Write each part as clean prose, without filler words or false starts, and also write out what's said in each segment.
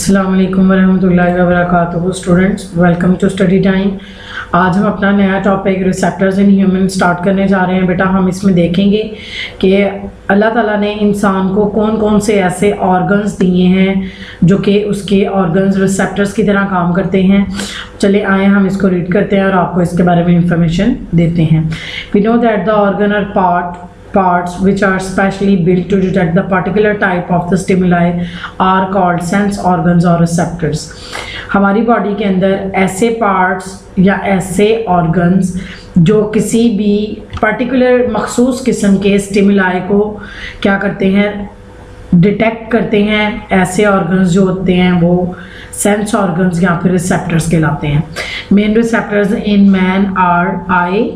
अस्सलाम वालेकुम वरहमतुल्लाहि वबरकातुहू। Students, welcome to study time. आज हम अपना नया topic receptors in human start करने जा रहे हैं। बेटा, हम इसमें देखेंगे कि अल्लाह ताला ने इंसान को कौन कौन से ऐसे ऑर्गन्स दिए हैं जो कि उसके ऑर्गन्स रिसेप्टर्स की तरह काम करते हैं। चले आए हम इसको रीड करते हैं और आपको इसके बारे में इंफॉर्मेशन देते हैं। We know that the organ are parts which are specially built to detect the particular type of the stimuli are called sense organs or receptors। हमारी बॉडी के अंदर ऐसे पार्ट्स या ऐसे ऑर्गन्स जो किसी भी पर्टिकुलर मखसूस किस्म के स्टिमुलाई को क्या करते हैं, डिटेक्ट करते हैं। ऐसे ऑर्गन्स जो होते हैं वो सेंस ऑर्गन्स या फिर रिसेप्टर्स कहलाते हैं। Main receptors in man are eye,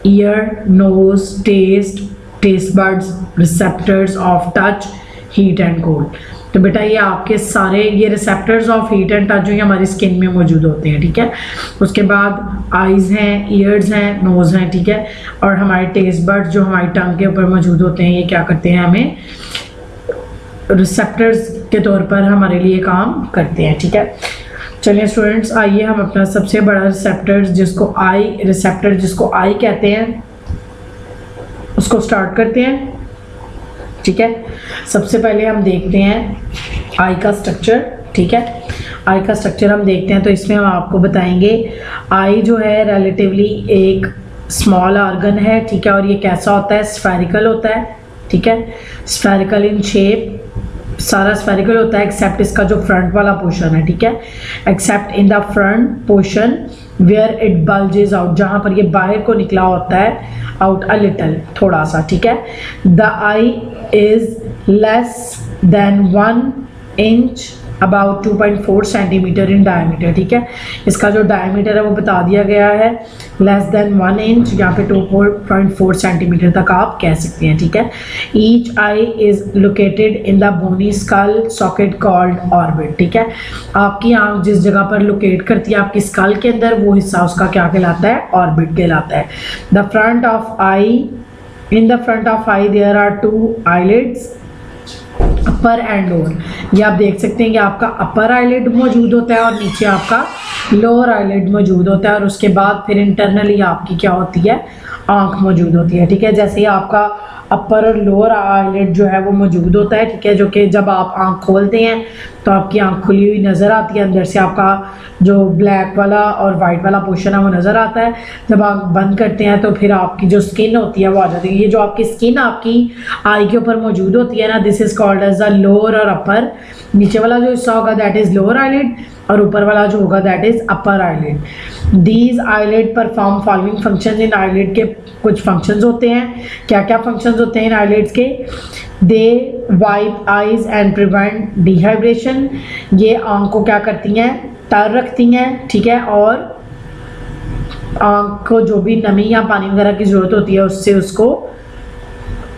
ear, nose, taste buds, receptors of touch, heat and cold. तो बेटा ये आपके सारे ये receptors of heat and touch जो ये हमारी स्किन में मौजूद होते हैं, ठीक है। उसके बाद आइज़ हैं, ईयर्स हैं, नोज़ हैं, ठीक है। और हमारे टेस्ट बड्स जो हमारी टंग के ऊपर मौजूद होते हैं, ये क्या करते हैं, हमें रिसेप्टर्स के तौर पर हमारे लिए काम करते हैं, ठीक है। चलिए स्टूडेंट्स, आइए हम अपना सबसे बड़ा रिसेप्टर जिसको आई कहते हैं उसको स्टार्ट करते हैं, ठीक है। सबसे पहले हम देखते हैं आई का स्ट्रक्चर, ठीक है। आई का स्ट्रक्चर हम देखते हैं तो इसमें हम आपको बताएंगे आई जो है रिलेटिवली एक स्मॉल ऑर्गन है, ठीक है। और ये कैसा होता है, स्फेरिकल होता है, ठीक है। स्फेरिकल इन शेप, सारा स्फेरिकल होता है एक्सेप्ट इसका जो फ्रंट वाला पोर्शन है, ठीक है। Except in the front portion where it bulges out, जहाँ पर ये बाहर को निकला होता है, आउट अ लिटल, थोड़ा सा, ठीक है। The I is less than 1 inch, about 2.4 centimetre in diameter, ठीक है। इसका जो डायमीटर है वो बता दिया गया है, लेस देन 1 इंच, यहाँ पे 2.4 सेंटीमीटर तक आप कह सकते हैं, ठीक है। Each eye is located in the bony skull socket called orbit, ठीक है। आपकी आंख जिस जगह पर लोकेट करती है आपकी स्कल के अंदर, वो हिस्सा उसका क्या कहलाता है, ऑर्बिट कहलाता है। The front of eye, in the front of eye there are 2 eyelids, upper and lower. ये आप देख सकते हैं कि आपका अपर आईलिड मौजूद होता है और नीचे आपका लोअर आईलिड मौजूद होता है। और उसके बाद फिर इंटरनली आपकी क्या होती है, आंख मौजूद होती है, ठीक है। जैसे ही आपका अपर और लोअर आईलिड जो है वो मौजूद होता है, ठीक है, जो कि जब आप आंख खोलते हैं तो आपकी आंख खुली हुई नज़र आती है, अंदर से आपका जो ब्लैक वाला और वाइट वाला पोर्शन है वो नज़र आता है। जब आप बंद करते हैं तो फिर आपकी जो स्किन होती है वो आ जाती है। ये जो आपकी स्किन आपकी आई के ऊपर मौजूद होती है ना, this is called as the lower और अपर। नीचे वाला जो हिस्सा होगा दैट इज़ लोअर आईलिड और ऊपर वाला जो होगा that is upper eyelid. These eyelid perform following functions. In eyelid के कुछ फंक्शंस होते हैं। क्या क्या फंक्शंस होते हैं इन आईलिड्स के? They wipe eyes and prevent dehydration. ये आंख को क्या करती हैं, तर रखती हैं, ठीक है। और आंख को जो भी नमी या पानी वगैरह की ज़रूरत होती है उससे उसको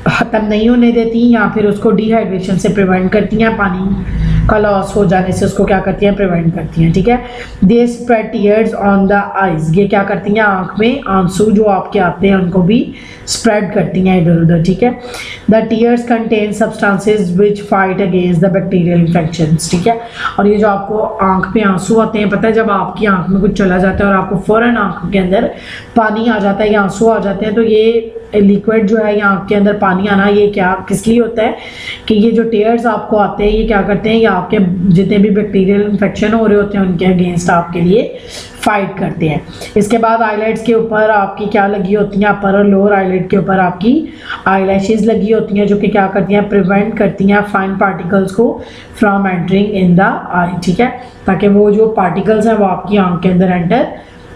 ख़त्म नहीं होने देती, या फिर उसको डिहाइड्रेशन से प्रिवेंट करती हैं, पानी का लॉस हो जाने से उसको क्या करती हैं, प्रिवेंट करती हैं, ठीक है। They spread tears on the eyes. ये क्या करती हैं, आंख में आंसू जो आपके आते हैं उनको भी स्प्रेड करती हैं इधर उधर, ठीक है। The tears contain substances which fight against the bacterial infections, ठीक है। और ये जो आपको आंख पे आंसू आते हैं, पता है जब आपकी आंख में कुछ चला जाता है और आपको फ़ौरन आंख के अंदर पानी आ जाता है या आंसू आ जाते हैं, तो ये लिक्विड जो है या आंख के अंदर पानी आना, ये क्या किस लिए होता है कि ये जो टीयर्स आपको आते हैं ये क्या करते हैं, ये आपके जितने भी बैक्टीरियल इन्फेक्शन हो रहे होते हैं उनके अगेंस्ट आपके लिए फाइट करते हैं। इसके बाद आईलाइड्स के ऊपर आपकी क्या लगी होती हैं, अपर और लोअर आईलिड के ऊपर आपकी आईलैशेस लगी होती हैं जो कि क्या करती हैं, प्रिवेंट करती हैं फाइन पार्टिकल्स को फ्रॉम एंटरिंग इन द आई, ठीक है, ताकि वो जो पार्टिकल्स हैं वो आपकी आंख के अंदर एंटर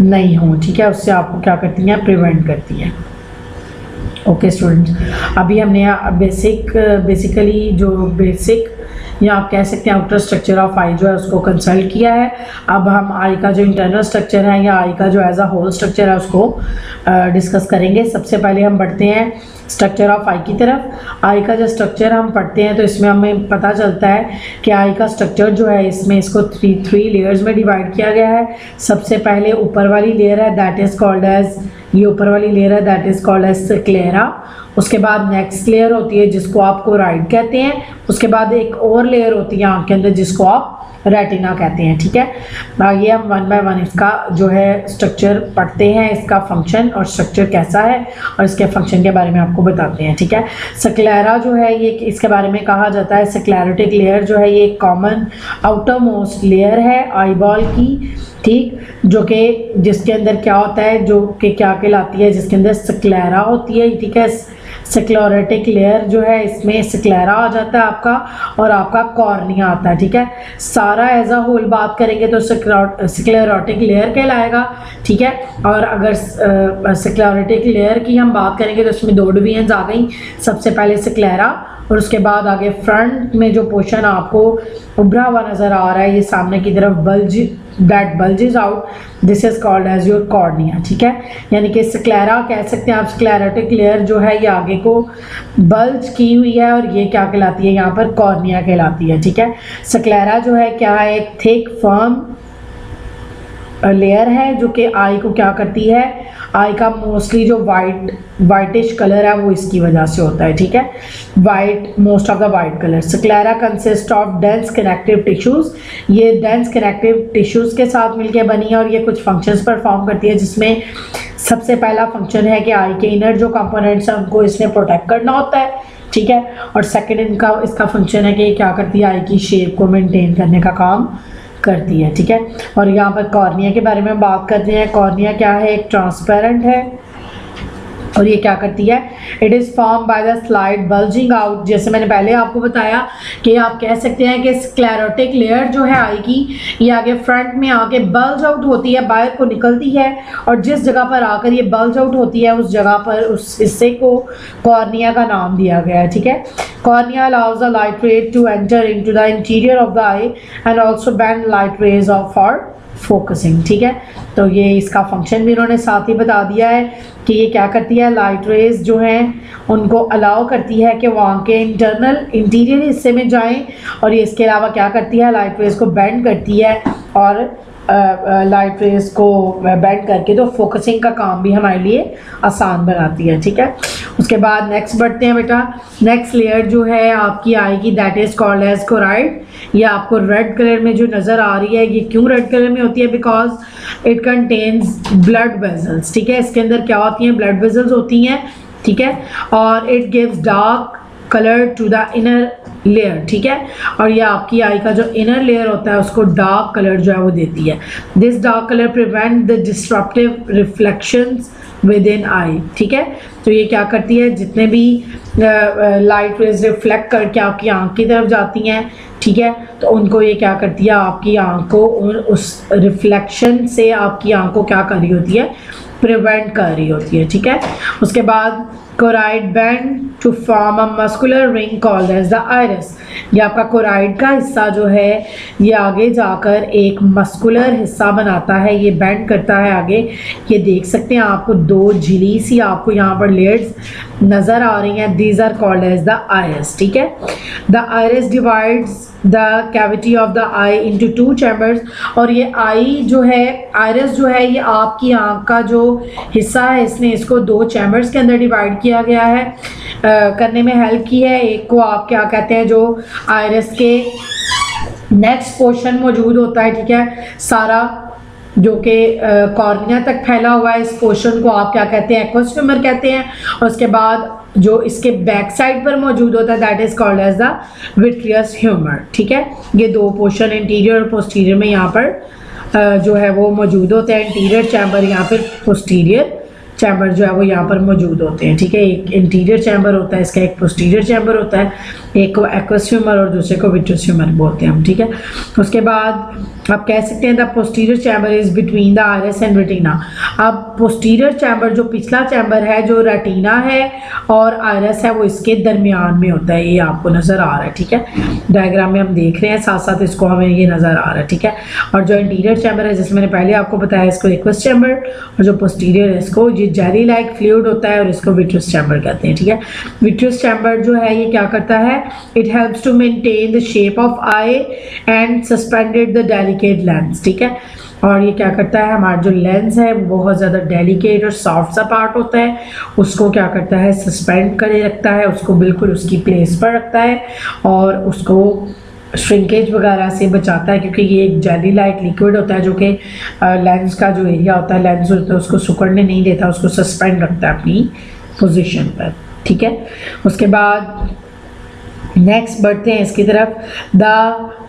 नहीं हो, ठीक है। उससे आपको क्या करती हैं, प्रिवेंट करती हैं। ओके स्टूडेंट्स, अभी हमने बेसिकली जो बेसिक या आप कह सकते हैं आउटर स्ट्रक्चर ऑफ आई जो है उसको कंसल्ट किया है। अब हम आई का जो इंटरनल स्ट्रक्चर है या आई का जो एज अ होल स्ट्रक्चर है उसको डिस्कस करेंगे। सबसे पहले हम बढ़ते हैं स्ट्रक्चर ऑफ आई की तरफ। आई का जो स्ट्रक्चर हम पढ़ते हैं तो इसमें हमें पता चलता है कि आई का स्ट्रक्चर जो है इसमें इसको थ्री लेयर्स में डिवाइड किया गया है। सबसे पहले ऊपर वाली लेयर है दैट इज़ कॉल्ड एज, ये ऊपर वाली लेयर है that is called as sclera. उसके बाद नेक्स्ट लेयर होती है जिसको आप कोराइड कहते हैं। उसके बाद एक और लेयर होती है आँख के अंदर जिसको आप रेटिना कहते हैं, ठीक है। आइए हम वन बाय वन इसका जो है स्ट्रक्चर पढ़ते हैं, इसका फंक्शन और स्ट्रक्चर कैसा है और इसके फंक्शन के बारे में आपको बताते हैं, ठीक है। स्क्लेरा जो है ये इसके बारे में कहा जाता है, स्क्लेरोटिक लेयर जो है ये एक कॉमन आउटर मोस्ट लेयर है आईबॉल की, ठीक, जो कि जिसके अंदर क्या होता है, जो कि क्या कहलाती है, जिसके अंदर स्क्लेरा होती है, ठीक है। स्क्लेरोटिक लेयर जो है इसमें स्क्लेरा आ जाता है आपका और आपका कॉर्निया आता है, ठीक है। सारा एज अ होल बात करेंगे तो स्क्लेरोटिक लेयर कहलाएगा, ठीक है। और अगर स्क्लेरोटिक लेयर की हम बात करेंगे तो इसमें दो डिवीजन आ गई। सबसे पहले स्क्लेरा और उसके बाद आगे फ्रंट में जो पोर्शन आपको उभरा हुआ नज़र आ रहा है, ये सामने की तरफ bulge, that bulges out, this is called as your cornea, ठीक है। यानी कि स्क्लेरा कह सकते हैं आप, स्क्लेरोटिक लेयर जो है ये आगे को बल्ज की हुई है और ये क्या कहलाती है, यहाँ पर कॉर्निया कहलाती है, ठीक है। स्क्लेरा जो है क्या है, एक थिक फर्म लेयर है जो कि आई को क्या करती है, आई का मोस्टली जो वाइटिश कलर है वो इसकी वजह से होता है, ठीक है। White, most of the white colour. Sclera consist of dense connective tissues, ये डेंस कनेक्टिव टिश्यूज के साथ मिलकर बनी है और ये कुछ फंक्शंस परफॉर्म करती है, जिसमें सबसे पहला फंक्शन है कि आई के इनर जो कंपोनेंट्स हैं उनको इसने प्रोटेक्ट करना होता है, ठीक है। और सेकेंड इसका फंक्शन है कि ये क्या करती है, आई की शेप को मेनटेन करने का काम करती है, ठीक है। और यहाँ पर कॉर्निया के बारे में बात करते हैं। कॉर्निया क्या है, एक ट्रांसपेरेंट है और ये क्या करती है, it is form by the slide bulging out. जैसे मैंने पहले आपको बताया कि आप कह सकते हैं कि स्क्लेरोटिक लेयर जो है आई की, ये आगे फ्रंट में आके बल्ज आउट होती है, बाहर को निकलती है और जिस जगह पर आकर ये बल्ज आउट होती है उस जगह पर, उस हिस्से को कॉर्निया का नाम दिया गया है, ठीक है। Cornea allows the light ray to enter into the interior of the eye and also bend light rays for focusing, ठीक है। तो ये इसका फंक्शन भी इन्होंने साथ ही बता दिया है कि ये क्या करती है, लाइट रेज जो हैं उनको अलाउ करती है कि वहाँ के इंटीरियर हिस्से में जाएं और ये इसके अलावा क्या करती है, लाइट रेज को बेंड करती है और लाइट रेज को बेंड करके तो फोकसिंग का काम भी हमारे लिए आसान बनाती है, ठीक है। उसके बाद नेक्स्ट बढ़ते हैं बेटा। नेक्स्ट लेयर जो है आपकी आई की that is called as choroid. ये आपको रेड कलर में जो नज़र आ रही है, ये क्यों रेड कलर में होती है, because it contains blood vessels, ठीक है। इसके अंदर क्या होती हैं, ब्लड वेजल्स होती हैं, ठीक है। और it gives dark colour to the inner layer, ठीक है। और ये आपकी आई का जो इनर लेयर होता है उसको डार्क कलर जो है वो देती है। This dark colour prevent the disruptive reflections within eye, ठीक है। तो ये क्या करती है, जितने भी लाइट रेज रिफ्लेक्ट करके आपकी आंख की तरफ जाती हैं, ठीक है, तो उनको ये क्या करती है, आपकी आंख को उस रिफ्लेक्शन से आपकी आंख को क्या कर रही होती है, प्रिवेंट कर रही होती है, ठीक है। उसके बाद choroid bend to form a muscular ring called as the iris. ये आपका कोराइड का हिस्सा जो है ये आगे जाकर एक मस्कुलर हिस्सा बनाता है, ये बैंड करता है आगे। ये देख सकते हैं आपको दो झिली सी आपको यहाँ पर लेयर्स नज़र आ रही हैं, these are called as the iris, ठीक है। The iris divides the cavity of the eye into two chambers. और ये आई जो है, आइरिस जो है, ये आपकी आँख का जो हिस्सा है इसने इसको दो चैम्बर्स के अंदर डिवाइड किया गया है, करने में हेल्प की है। एक को आप क्या कहते हैं, जो आइरिस के नेक्स्ट पोर्शन मौजूद होता है, ठीक है, सारा जो कि कॉर्निया तक फैला हुआ है, इस पोर्शन को आप क्या कहते हैं, एक्वस ह्यूमर कहते हैं। और उसके बाद जो इसके बैक साइड पर मौजूद होता है that is called as the vitreous humour, ठीक है। ये दो पोर्शन इंटीरियर और पोस्टीरियर में यहाँ पर जो है वो मौजूद होते हैं। इंटीरियर चैम्बर यहाँ पर, पोस्टीरियर चैम्बर जो है वो यहाँ पर मौजूद होते हैं, ठीक है। एक इंटीरियर चैम्बर होता है इसका, एक पोस्टीरियर चैम्बर होता है, एक को एक्वस ह्यूमर और दूसरे को विट्रियस ह्यूमर बोलते हैं हम, ठीक है। उसके बाद आप कह सकते हैं the posterior chamber is between the iris and retina. अब पोस्टीरियर चैम्बर जो पिछला चैम्बर है जो रेटिना है और आइरिस है वो इसके दरमियान में होता है। ये आपको नज़र आ रहा है, ठीक है, डायग्राम में हम देख रहे हैं, साथ साथ इसको हमें ये नज़र आ रहा है, ठीक है। और जो इंटीरियर चैम्बर है जिसमें मैंने पहले आपको बताया इसको एक्वस चैम्बर, और जो पोस्टीरियर है इसको ये जेली लाइक फ्लूइड होता है और इसको विट्रियस चैम्बर कहते हैं, ठीक है। विट्रियस चैम्बर जो है ये क्या करता है, it helps to maintain the shape of eye and suspended the delicate lens, ठीक है। और ये क्या करता है, हमारा जो लेंस है वो बहुत ज़्यादा डेलिकेट और सॉफ्ट सा पार्ट होता है, उसको क्या करता है, सस्पेंड करे रखता है, उसको बिल्कुल उसकी प्लेस पर रखता है और उसको श्रिंकेज वगैरह से बचाता है, क्योंकि ये एक जेली लाइक लिक्विड होता है जो कि लेंस का जो एरिया होता है, लेंस होता है, उसको सिकुड़ने नहीं देता, उसको सस्पेंड रखता है अपनी पोजीशन पर, ठीक है। उसके बाद नेक्स्ट बढ़ते हैं इसकी तरफ। The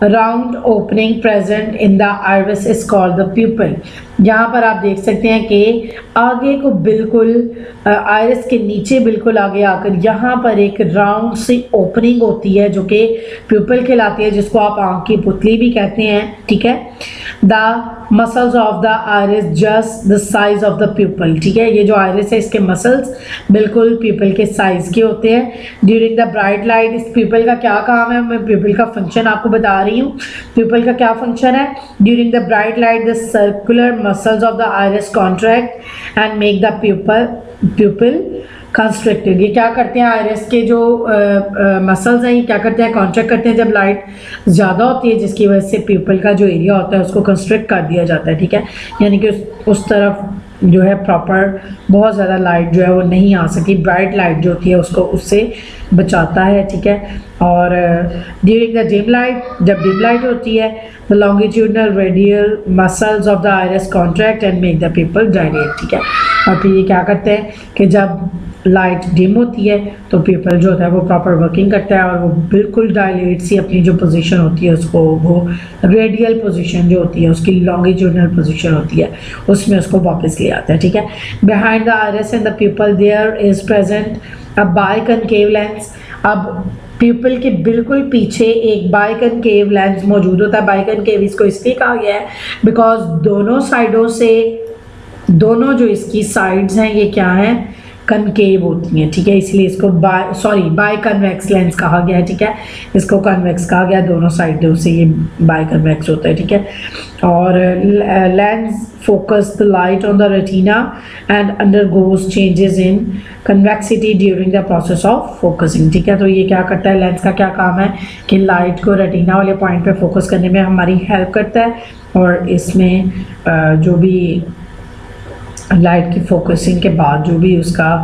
round opening present in the iris is called the प्यूपिल। यहाँ पर आप देख सकते हैं कि आगे को बिल्कुल आइरिस के नीचे बिल्कुल आगे आकर यहाँ पर एक राउंड सी ओपनिंग होती है जो कि प्यूपिल कहलाती है, जिसको आप आँख की पुतली भी कहते हैं, ठीक है। The muscles of the iris just the size of the प्यूपिल, ठीक है। ये जो आइरिस है इसके मसल्स बिल्कुल प्यूपिल के साइज के होते हैं। ड्यूरिंग द ब्राइट लाइट, इस प्यूपिल का क्या काम है, मैं प्यूपिल का फंक्शन आपको बता रही हूँ। प्यूपिल का क्या फंक्शन है, during the bright light the circular muscles of the iris contract and make the प्यूपिल constructed. ये क्या करते हैं, आइरिस के जो मसल्स हैं ये क्या करते हैं, कॉन्ट्रैक्ट करते हैं जब लाइट ज़्यादा होती है, जिसकी वजह से प्यूपिल का जो एरिया होता है उसको कंस्ट्रक्ट कर दिया जाता है, ठीक है। यानी कि उस तरफ जो है प्रॉपर बहुत ज़्यादा लाइट जो है वो नहीं आ सकती, ब्राइट लाइट जो होती है उसको उससे बचाता है, ठीक है। और ड्यूरिंग द डिम लाइट, जब डिम लाइट होती है, the longitudinal radial muscles of the iris contract and make the प्यूपिल dilate, ठीक है। और फिर ये क्या करते हैं कि जब लाइट डिम होती है तो प्यूपिल जो होता है वो प्रॉपर वर्किंग करता है और वो बिल्कुल डायलेट सी अपनी जो पोजीशन होती है उसको, वो रेडियल पोजीशन जो होती है उसकी लॉन्गिट्यूडनल पोजीशन होती है उसमें उसको वापस ले आता है, ठीक है। Behind the iris and the pupil there is present a biconcave lens. अब प्यूपिल के बिल्कुल पीछे एक बाइकनकेव लेंस मौजूद होता है। बाइकनकेव इसको इसलिए कहा गया है बिकॉज दोनों साइडों से, दोनों जो इसकी साइड्स हैं ये क्या हैं, कनकेव होती हैं, ठीक है। इसलिए इसको बाई कन्वेक्स लेंस कहा गया है, ठीक है। इसको कन्वेक्स कहा गया, दोनों साइडों से ये बाई कन्वेक्स होता है, ठीक है। और lens focus the light on the retina and undergoes changes in convexity during the process of focusing, ठीक है। तो ये क्या करता है, लेंस का क्या काम है कि लाइट को रेटिना वाले पॉइंट पे फोकस करने में हमारी हेल्प करता है, और इसमें जो भी लाइट की फोकसिंग के बाद जो भी उसका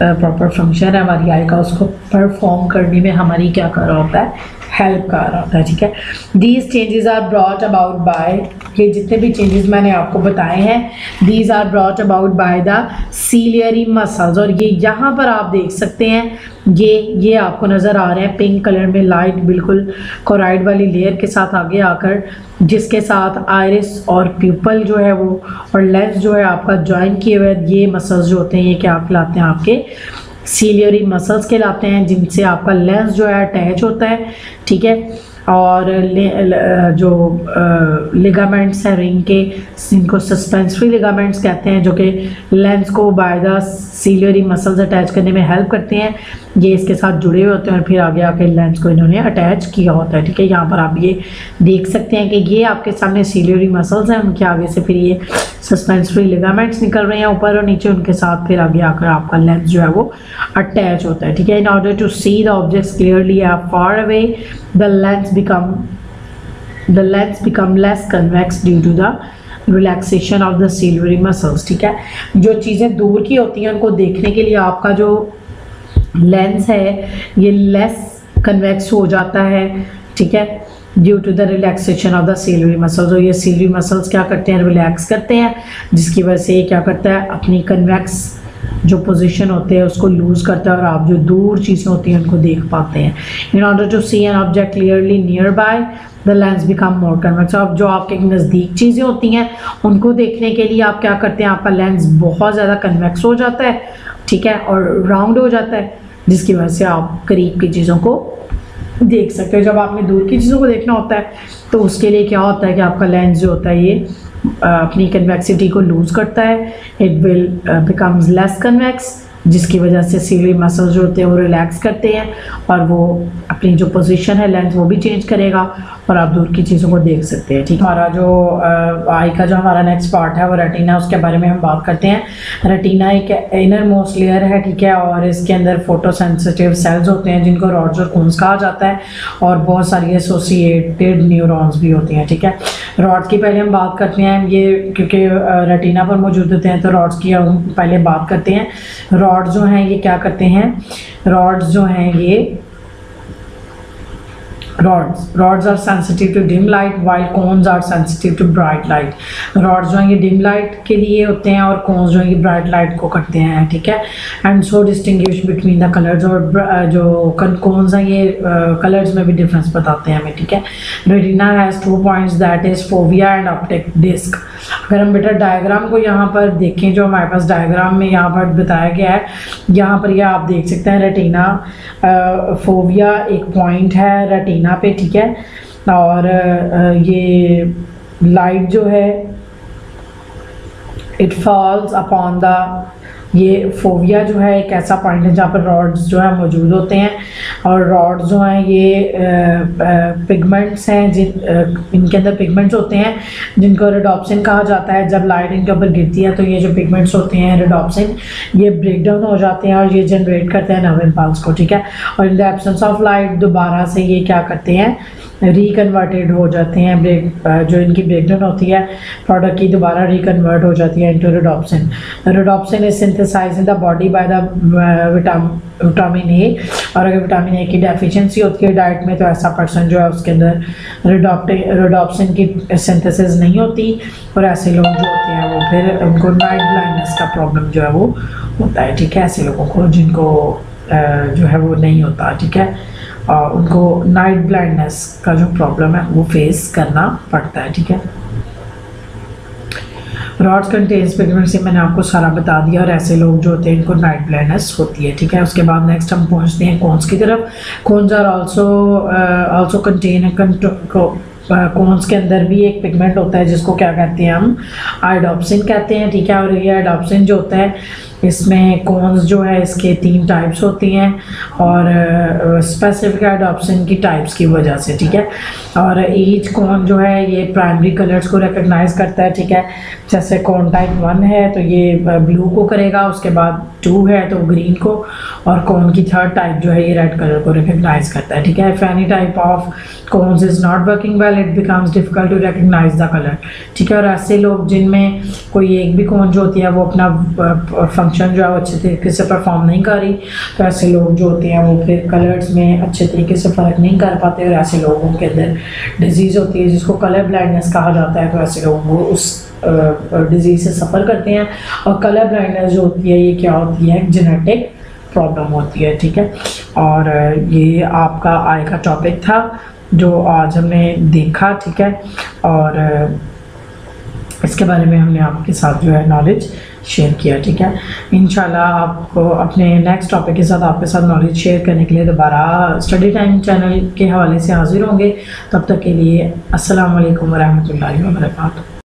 प्रॉपर फंक्शन है हमारी आई का, उसको परफॉर्म करने में हमारी क्या कर रहा होता है, हेल्प कर रहा होता है, ठीक है। These changes are brought about by, ये जितने भी चेंजेस मैंने आपको बताए हैं, these are brought about by the ciliary muscles. और ये यहाँ पर आप देख सकते हैं, ये आपको नज़र आ रहे हैं पिंक कलर में, लाइट बिल्कुल कोराइड वाली लेयर के साथ आगे आकर, जिसके साथ आइरिस और प्यूपल जो है वो और लेंस जो है आपका ज्वाइन किए हुए, ये मसल्स जो होते हैं ये क्या कहलाते हैं, आपके सीलियरी मसल्स कहलाते हैं, जिनसे आपका लेंस जो है अटैच होता है, ठीक है। और जो लिगामेंट्स हैं रिंग के, जिनको सस्पेंसरी लिगामेंट्स कहते हैं, जो कि लेंस को bye the ciliary muscles attach करने में हेल्प करते हैं, ये इसके साथ जुड़े हुए होते हैं और फिर आगे आके लेंस को इन्होंने अटैच किया होता है, ठीक है। यहाँ पर आप ये देख सकते हैं कि ये आपके सामने सीलियरी मसल्स हैं, उनके आगे से फिर ये सस्पेंसरी लिगामेंट्स निकल रहे हैं ऊपर और नीचे, उनके साथ फिर आगे आकर आपका लेंस जो है वो अटैच होता है, ठीक है। In order to see the objects clearly far away the lens become less convex due to the relaxation of the ciliary muscles, ठीक है। जो चीज़ें दूर की होती हैं उनको देखने के लिए आपका जो लेंस है ये लेस कन्वेक्स हो जाता है, ठीक है, due to the relaxation of the ciliary muscles. और ये सीलियरी मसल्स क्या करते हैं, रिलैक्स करते हैं, जिसकी वजह से ये क्या करता है, अपनी कन्वेक्स जो पोजीशन होते हैं उसको लूज करता है और आप जो दूर चीज़ें होती हैं उनको देख पाते हैं। In order to see an object clearly nearby the lens become more convex. अब जो आपके नज़दीक चीज़ें होती हैं उनको देखने के लिए आप क्या करते हैं, आपका लेंस बहुत ज़्यादा कन्वेक्स हो जाता है, ठीक है, और राउंड हो जाता है, जिसकी वजह से आप करीब की चीज़ों को देख सकते हो। जब आपने दूर की चीज़ों को देखना होता है तो उसके लिए क्या होता है कि आपका लेंस जो होता है ये अपनी कन्वेक्सिटी को लूज़ करता है, it will becomes less convex, जिसकी वजह से सीलिंग मसल्स जो होते हैं वो रिलैक्स करते हैं और वो अपनी जो पोजीशन है लेंस वो भी चेंज करेगा और आप दूर की चीज़ों को देख सकते हैं। ठीक है, हमारा जो आई का जो हमारा नेक्स्ट पार्ट है वो रेटिना, उसके बारे में हम बात करते हैं। रेटिना एक इनर मोस्ट लेयर है, ठीक है, और इसके अंदर फोटो सेंसिटिव सेल्स होते हैं जिनको रॉड्स और कोन्स कहा जाता है और बहुत सारी एसोसिएटेड न्यूरॉन्स भी होती हैं। ठीक है, रॉड्स की पहले हम बात करते हैं, ये क्योंकि रेटिना पर मौजूद होते हैं तो रॉड्स की हम पहले बात करते हैं। रॉड्स जो हैं ये क्या करते हैं, रॉड्स जो हैं ये rods are sensitive to dim light while cones are sensitive to bright light। rods जो हैं ये dim light के लिए होते हैं और cones जो हैं ये bright light को करते हैं। ठीक है, and so distinguish between the colors, और जो cones हैं ये colors में भी difference बताते हैं हमें। ठीक है, retina has 2 points, that is fovea and optic disc। अगर हम बेटा डायग्राम को यहाँ पर देखें, जो हमारे पास डायग्राम में यहाँ पर बताया गया है, यहाँ पर ये आप देख सकते हैं रेटिना, फोविया एक पॉइंट है रेटिना पे। ठीक है, और ये लाइट जो है इट फॉल्स अपॉन द, ये फोविया जो है एक ऐसा पॉइंट है जहाँ पर रॉड्स जो है मौजूद होते हैं और रॉड्स जो हैं ये पिगमेंट्स हैं इनके अंदर पिगमेंट्स होते हैं जिनको रेडॉप्सिन कहा जाता है। जब लाइट इनके ऊपर गिरती है तो ये जो पिगमेंट्स होते हैं रेडॉप्सिन ये ब्रेक डाउन हो जाते हैं और ये जनरेट करते हैं नर्व इम्पल्स को। ठीक है, और in the absence of light दोबारा से ये क्या करते हैं, रिकन्वर्टेड हो जाते हैं, जो इनकी ब्रेकडाउन होती है प्रोडक्ट की दोबारा रिकन्वर्ट हो जाती है into rhodopsin. Rhodopsin is synthesised in the body by the vitamin A, और अगर विटामिन ए की डेफिशिएंसी होती है डाइट में तो ऐसा पर्सन जो है उसके अंदर रेडॉप्सिन की सिंथेसिस नहीं होती और ऐसे लोग जो होते हैं वो फिर उनको नाइट ब्लाइंडनेस का प्रॉब्लम जो है वो होता है। ठीक है, ऐसे लोगों को जिनको जो है वो नहीं होता, ठीक है, उनको नाइट ब्लाइंडनेस का जो प्रॉब्लम है वो फेस करना पड़ता है। ठीक है, रॉड्स कंटेन्स पिगमेंट से मैंने आपको सारा बता दिया और ऐसे लोग जो होते हैं इनको नाइट ब्लाइंडनेस होती है। ठीक है, उसके बाद नेक्स्ट हम पहुंचते हैं कोन्स की तरफ। Cones are also contain, cones के अंदर भी एक पिगमेंट होता है जिसको क्या कहते हैं हम, आयोडोप्सिन कहते हैं। ठीक है, और ये आयोडोप्सिन जो होता है इसमें कोन्स जो है इसके 3 टाइप्स होती हैं और स्पेसिफिक आयोडोप्सिन की टाइप्स की वजह से। ठीक है, और ईच कोन जो है ये प्राइमरी कलर्स को रिकग्नाइज करता है। ठीक है, जैसे कोन टाइप 1 है तो ये ब्लू को करेगा, उसके बाद 2 है तो ग्रीन को, और कोन की 3rd टाइप जो है ये रेड कलर को रिकग्नाइज करता है। ठीक है, if any type of cones is not working well it becomes difficult to recognise the colour. ठीक है, और ऐसे लोग जिनमें कोई एक भी कोन जो होती है वो अपना फंक्शन जो है वो अच्छे तरीके से परफॉर्म नहीं कर रही तो ऐसे लोग जो होते हैं वो फिर कलर्स में अच्छे तरीके से फ़र्क नहीं कर पाते और ऐसे लोगों के अंदर डिजीज़ होती है जिसको कलर ब्लाइंडनेस कहा जाता है। तो ऐसे लोग वो उस डिजीज़ से सफ़र करते हैं और कलर ब्लाइंडनेस जो होती है ये क्या होती है, जेनेटिक प्रॉब्लम होती है। ठीक है, और ये आपका आई का टॉपिक था जो आज हमने देखा। ठीक है, और इसके बारे में हमने आपके साथ जो है नॉलेज शेयर किया। ठीक है, इंशाल्लाह आपको अपने नेक्स्ट टॉपिक के साथ आपके साथ नॉलेज शेयर करने के लिए दोबारा स्टडी टाइम चैनल के हवाले से हाजिर होंगे। तब तक के लिए अस्सलाम वालेकुम वरहमतुल्लाहि वबरकातुहू।